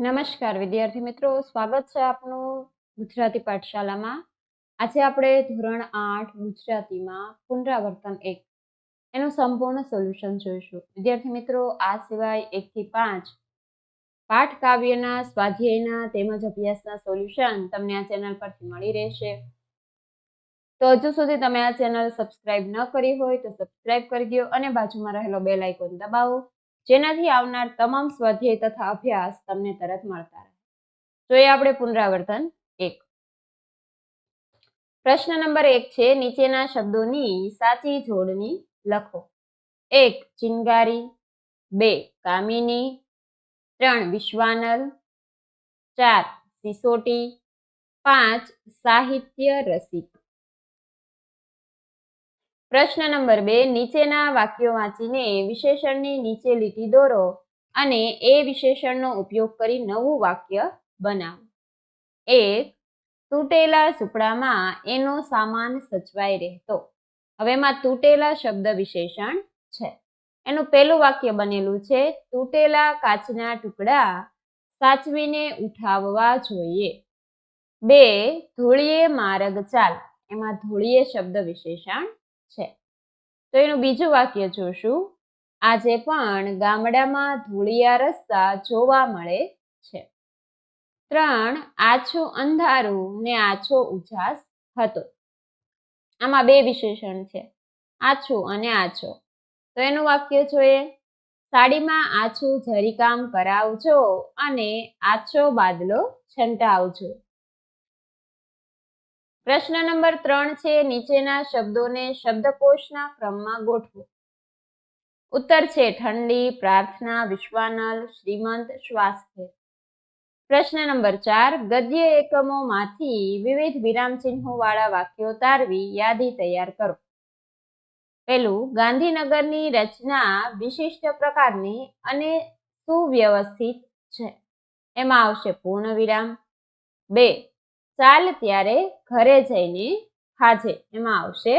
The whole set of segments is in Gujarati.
નમસ્કાર વિદ્યાર્થી મિત્રો, સ્વાગત છે આપનું ગુજરાતી પાઠશાલામાં. આજે આપણે ધોરણ 8 ગુજરાતીમાં પુનરાવર્તન 1 એનું સંપૂર્ણ સોલ્યુશન જોઈશું. વિદ્યાર્થી મિત્રો, આ સિવાય 1 થી 5 પાઠ કાવ્યના, સ્વાધ્યાયના તેમજ અભ્યાસના સોલ્યુશન તમને આ ચેનલ પરથી મળી રહેશે. તો હજુ સુધી તમે આ ચેનલ સબસ્ક્રાઇબ ન કરી હોય તો સબસ્ક્રાઇબ કરી દો અને બાજુમાં રહેલો બેલ આઇકોન દબાવો, જેનાથી આવનાર તમામ સ્વાધ્યાય તથા અભ્યાસ તમને તરત મળતા રહે. જોઈએ આપણે પુનરાવર્તન 1. પ્રશ્ન નંબર 1 છે, નીચેના શબ્દોની સાચી જોડણી લખો. 1 ચિનગારી, 2 કામિની, 3 વિશ્વાનર, 4 સિસોટી, 5 સાહિત્ય રસિક. પ્રશ્ન નંબર 2, નીચેના વાક્યો વાંચીને વિશેષણની નીચે લીટી દોરો અને એ વિશેષણનો ઉપયોગ કરી નવું વાક્ય બનાવો. 1 તૂટેલા ઝૂંપડામાં એનો સામાન સચવાઈ રહેતો. હવે એમાં તૂટેલા શબ્દ વિશેષણ છે. એનું પહેલું વાક્ય બનેલું છે, તૂટેલા કાચના ટુકડા સાચવીને ઉઠાવવા જોઈએ. 2 ધૂળીએ માર્ગ ચાલ. એમાં ધૂળીએ શબ્દ વિશેષણ છે. તો એનું બીજું વાક્ય જોશું, આજે પણ ગામડામાં ધૂળિયા રસ્તા જોવા મળે છે. 3 આછું અંધારું ને આછો ઉજાસ હતો. આમાં 2 વિશેષણ છે, આછું અને આછો. તો એનું વાક્ય જોઈએ, સાડીમાં આછું જરીકામ કરાવજો અને આછો બાદલો છંટાવજો. પ્રશ્ન નંબર 3 છે, નીચેના શબ્દોને શબ્દકોશના ક્રમમાં ગોઠવો. ઉત્તર છે ઠંડી, પ્રાર્થના, વિશ્વાનર, શ્રીમંત, સ્વાસ્થ્ય. પ્રશ્ન નંબર 4, ગદ્ય એકમોમાંથી વિવિધ વિરામચિહ્નો વાળા વાક્યો તારવી યાદી તૈયાર કરો. પહેલું, ગાંધીનગરની રચના વિશિષ્ટ પ્રકારની અને સુવ્યવસ્થિત છે. એમાં આવશે પૂર્ણ વિરામ. 2 ચાલ ત્યારે ઘરે જઈને ખાજે. એમાં આવશે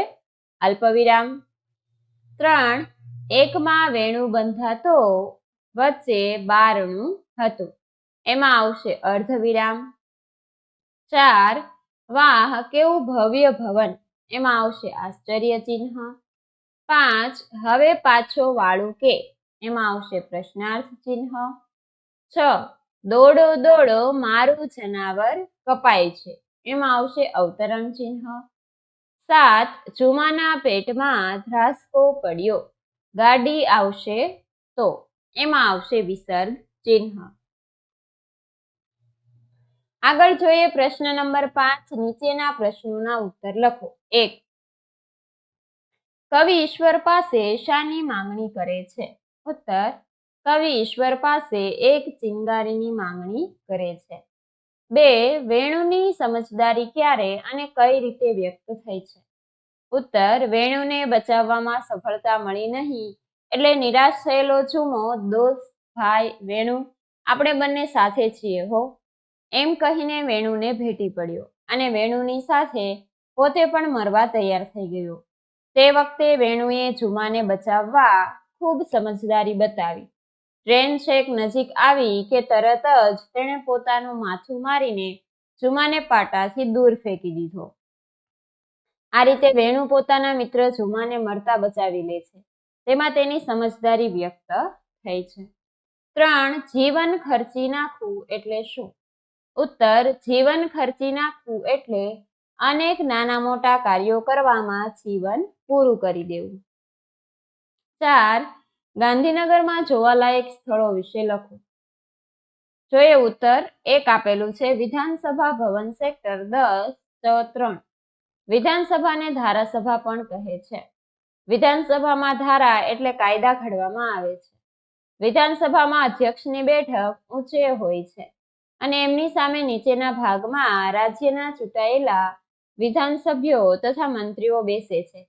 અલ્પવિરામ. 3 એકમાં વેણું બંધાતો વચ્ચે બારણું હતું. એમાં આવશે અર્ધવિરામ. 4 વાહ કેવું ભવ્ય ભવન. એમાં આવશે આશ્ચર્ય ચિહ્ન. 5 હવે પાછો વાળું કે. એમાં આવશે પ્રશ્નાર્થ ચિહ્ન. 6 દોડો દોડો મારું જનાવર કપાય છે. એમાં આવશે અવતરણ ચિહ્ન. 7 ઝુમાના પેટમાં ધ્રાસકો પડ્યો. ગાડી આવશે તો. એમાં આવશે વિસર્ગ ચિહ્ન. આગળ જોઈએ પ્રશ્ન નંબર 5, નીચેના પ્રશ્નોના ઉત્તર લખો. 1 કવિ ઈશ્વર પાસે શાની માંગણી કરે છે? ઉત્તર, કવિ ઈશ્વર પાસે એક ચિનગારીની માંગણી કરે છે. 2 વેણુની સમજદારી ક્યારે અને કઈ રીતે વ્યક્ત થઈ છે? ઉત્તર, વેણુને બચાવવામાં સફળતા મળી નહીં એટલે નિરાશ થયેલો ઝુમો, દોસ્ત ભાઈ વેણુ, આપણે બંને સાથે છીએ હો, એમ કહીને વેણુને ભેટી પડ્યો અને વેણુની સાથે પોતે પણ મરવા તૈયાર થઈ ગયો. તે વખતે વેણુએ ઝુમાને બચાવવા ખૂબ સમજદારી બતાવી. ટ્રેન છેક નજીક આવી કે તરત જ તેણે પોતાનું માથું મારીને ઝુમાને પાટાથી દૂર ફેંકી દીધો. આ રીતે વેણુ પોતાના મિત્ર ઝુમાને મરતા બચાવી લે છે. તેમાં તેની સમજદારી વ્યક્ત થઈ છે. 3 જીવન ખર્ચી નાખવું એટલે શું? ઉત્તર, જીવન ખર્ચી નાખવું એટલે અનેક નાના મોટા કાર્યો કરવામાં જીવન પૂરું કરી દેવું. 4 ગાંધીનગરમાં જોવાલાયક સ્થળો વિશે લખો. જોઈએ ઉત્તર, 1 આપેલું છે, વિધાનસભા ભવન સેક્ટર 10-3. વિધાનસભાને ધારાસભા પણ કહે છે. વિધાનસભામાં ધારા એટલે કાયદા ઘડવામાં આવે છે. વિધાનસભામાં અધ્યક્ષની બેઠક ઊંચે હોય છે અને એમની સામે નીચેના ભાગમાં રાજ્યના ચૂંટાયેલા વિધાનસભ્યો તથા મંત્રીઓ બેસે છે.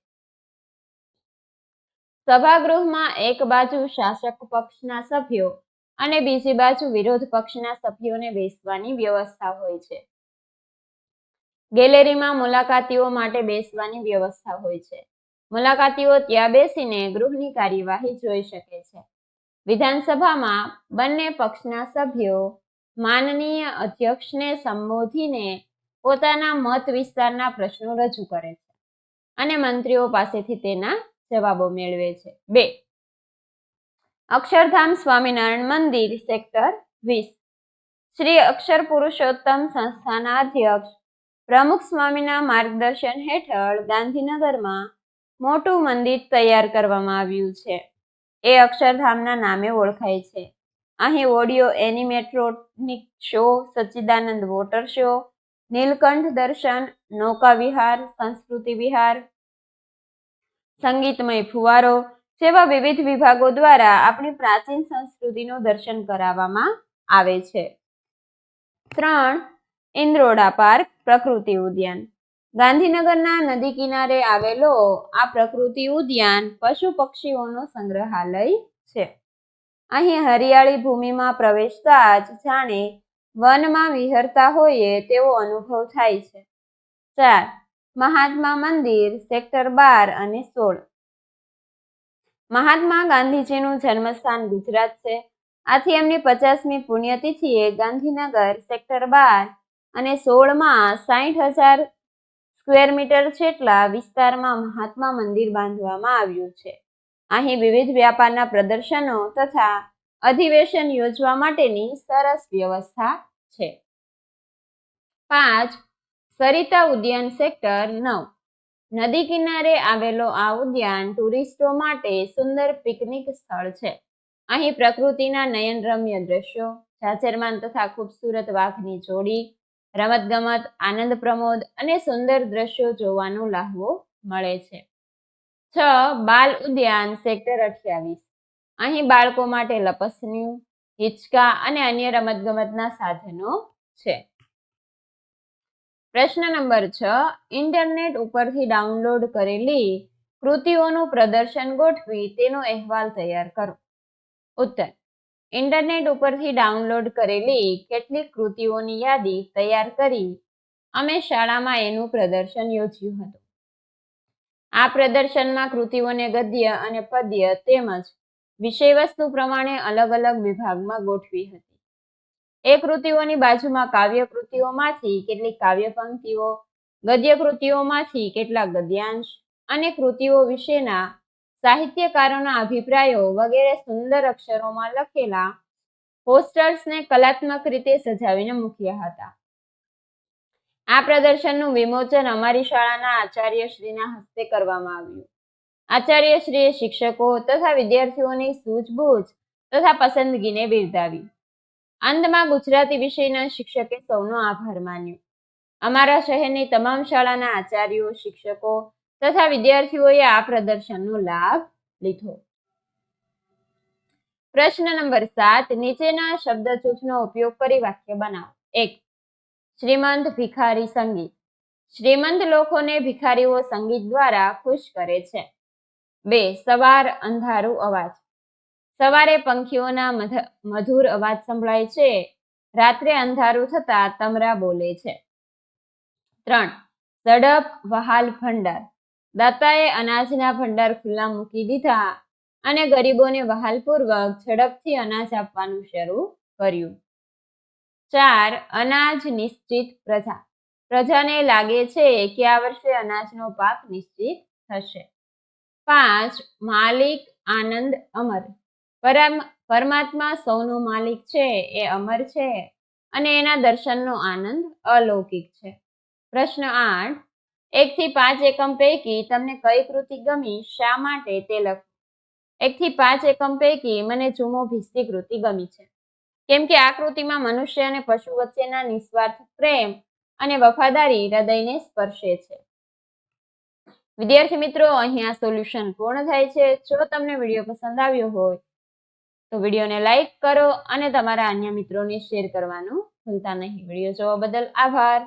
સભાગૃહમાં એક બાજુ શાસક પક્ષના સભ્યો અને બીજી બાજુ વિરોધ પક્ષના સભ્યોને બેસવાની વ્યવસ્થા હોય છે. ગેલેરીમાં મુલાકાતીઓ માટે બેસવાની વ્યવસ્થા હોય છે. મુલાકાતીઓ ત્યાં બેસીને ગૃહની કાર્યવાહી જોઈ શકે છે. વિધાનસભામાં બંને પક્ષના સભ્યો માનનીય અધ્યક્ષને સંબોધીને પોતાના મત વિસ્તારના પ્રશ્નો રજૂ કરે છે અને મંત્રીઓ પાસેથી તેના જવાબો મેળવે છે. 2. અક્ષરધામ સ્વામિનારાયણ મંદિર સેક્ટર 20. શ્રી અક્ષર પુરુષોત્તમ સંસ્થાના અધ્યક્ષ પ્રમુખ સ્વામીના માર્ગદર્શન હેઠળ ગાંધીનગરમાં મોટું મંદિર તૈયાર કરવામાં આવ્યું છે. એ અક્ષરધામના નામે ઓળખાય છે. અહીં ઓડિયો એનિમેટ્રોનિક શો, સચ્ચિદાનંદ વોટર શો, નીલકંઠ દર્શન, નૌકા વિહાર, સંસ્કૃતિ વિહાર, સંગીતમય ફુવારો જેવા વિવિધ વિભાગો દ્વારા આપણી પ્રાચીન સંસ્કૃતિનું દર્શન કરાવવામાં આવે છે. 3. ઇન્દ્રોડા પાર્ક પ્રકૃતિ ઉદ્યાન. ગાંધીનગરના નદી કિનારે આવેલો આ પ્રકૃતિ ઉદ્યાન પશુ પક્ષીઓનો સંગ્રહાલય છે. અહીં હરિયાળી ભૂમિમાં પ્રવેશતા જ જાણે વનમાં વિહરતા હોઈએ તેવો અનુભવ થાય છે. 4. મહાત્મા મંદિર સેક્ટર 12 અને 16. મહાત્મા ગાંધીજીનું જન્મસ્થાન ગુજરાત છે. આથી એમની 50મી પુણ્યતિથિએ ગાંધીનગર સેક્ટર 12 અને 16માં 60,000 સ્ક્વેર મીટર જેટલા વિસ્તારમાં મહાત્મા મંદિર બાંધવામાં આવ્યું છે. અહીં વિવિધ વ્યાપારના પ્રદર્શનો તથા અધિવેશન યોજવા માટેની સરસ વ્યવસ્થા છે. 5. સરિતા ઉદ્યાન સેક્ટર 9. નદી કિનારે આવેલો આ ઉદ્યાન ટુરિસ્ટો માટે સુંદર પિકનિક સ્થળ છે. અહીં પ્રકૃતિના નયનરમ્ય દ્રશ્યો, જાજરમાન તથા ખૂબસૂરત વાઘની જોડી, રમતગમત, આનંદ પ્રમોદ અને સુંદર દ્રશ્યો જોવાનો લાહવો મળે છે. 6. બાલ ઉદ્યાન સેક્ટર 28. અહીં બાળકો માટે લપસણીયું, હિંચકા અને અન્ય રમતગમતના સાધનો છે. પ્રશ્ન નંબર 6. ઇન્ટરનેટ ઉપરથી ડાઉનલોડ કરેલી કૃતિઓનું પ્રદર્શન ગોઠવી તેનો અહેવાલ તૈયાર કરો. ઉત્તર. ઇન્ટરનેટ ઉપરથી ડાઉનલોડ કરેલી કેટલીક કૃતિઓની યાદી તૈયાર કરી અમે શાળામાં એનું પ્રદર્શન યોજ્યું હતું. આ પ્રદર્શનમાં કૃતિઓને ગદ્ય અને પદ્ય તેમજ વિષયવસ્તુ પ્રમાણે અલગ અલગ વિભાગમાં ગોઠવી હતી. એ કૃતિઓની બાજુમાં કાવ્ય કૃતિઓમાંથી કેટલીક કાવ્ય પંક્તિઓ, ગદ્ય કૃતિઓમાંથી કેટલાક ગદ્યાંશ અને કૃતિઓ વિશેના સાહિત્યકારોના અભિપ્રાયો વગેરે સુંદર અક્ષરોમાં લખેલા પોસ્ટર્સને કલાત્મક રીતે સજાવીને મૂક્યા હતા. આ પ્રદર્શનનું વિમોચન અમારી શાળાના આચાર્યશ્રીના હસ્તે કરવામાં આવ્યું. આચાર્યશ્રીએ શિક્ષકો તથા વિદ્યાર્થીઓની સૂઝબૂઝ તથા પસંદગીને બિરદાવી. અંતમાં ગુજરાતી વિષયના શિક્ષકે સૌનો આભાર માન્યો. અમારા શહેરની તમામ શાળાના આચાર્યો, શિક્ષકો તથા વિદ્યાર્થીઓએ આ પ્રદર્શનનો લાભ લીધો. પ્રશ્ન નંબર 7. નીચેના શબ્દજૂથનો ઉપયોગ કરી વાક્ય બનાવો. 1. શ્રીમંત ભિખારી સંગીત. શ્રીમંત લોકોને ભિખારીઓ સંગીત દ્વારા ખુશ કરે છે. 2. સવાર અંધારું અવાજ. સવારે પંખીઓના મધુર અવાજ સંભળાય છે. રાત્રે અંધારું થતા તમરા બોલે છે. 3. ઝડપ વહાલ ભંડાર. દાતાએ અનાજના ભંડાર ખુલ્લા મૂકી દીધા અને ગરીબોને વહાલપૂર્વક ઝડપથી અનાજ આપવાનું શરૂ કર્યું. 4. અનાજ નિશ્ચિત પ્રજા. પ્રજાને લાગે છે કે આ વર્ષે અનાજનો પાક નિશ્ચિત થશે. 5. માલિક આનંદ અમર. પરમાત્મા સૌનો માલિક છે, એ અમર છે અને એના દર્શનનો આનંદ અલૌકિક છે. પ્રશ્ન 8. 1 થી 5 એકમ પૈકી તમને કઈ કૃતિ ગમી, શા માટે તે લખો. 1 થી 5 એકમ પૈકી મને ચૂમો ભીસતી કૃતિ ગમી છે, કેમ કે આ કૃતિમાં મનુષ્ય અને પશુ વચ્ચેના નિસ્વાર્થ પ્રેમ અને વફાદારી હૃદયને સ્પર્શે છે. વિદ્યાર્થી મિત્રો, અહીં આ સોલ્યુશન પૂર્ણ થાય છે. જો તમને વિડીયો પસંદ આવ્યો હોય તો વિડીયોને લાઈક કરો અને તમારા અન્ય મિત્રોને શેર કરવાનું ભૂલતા નહીં. વિડીયો જોવા બદલ આભાર.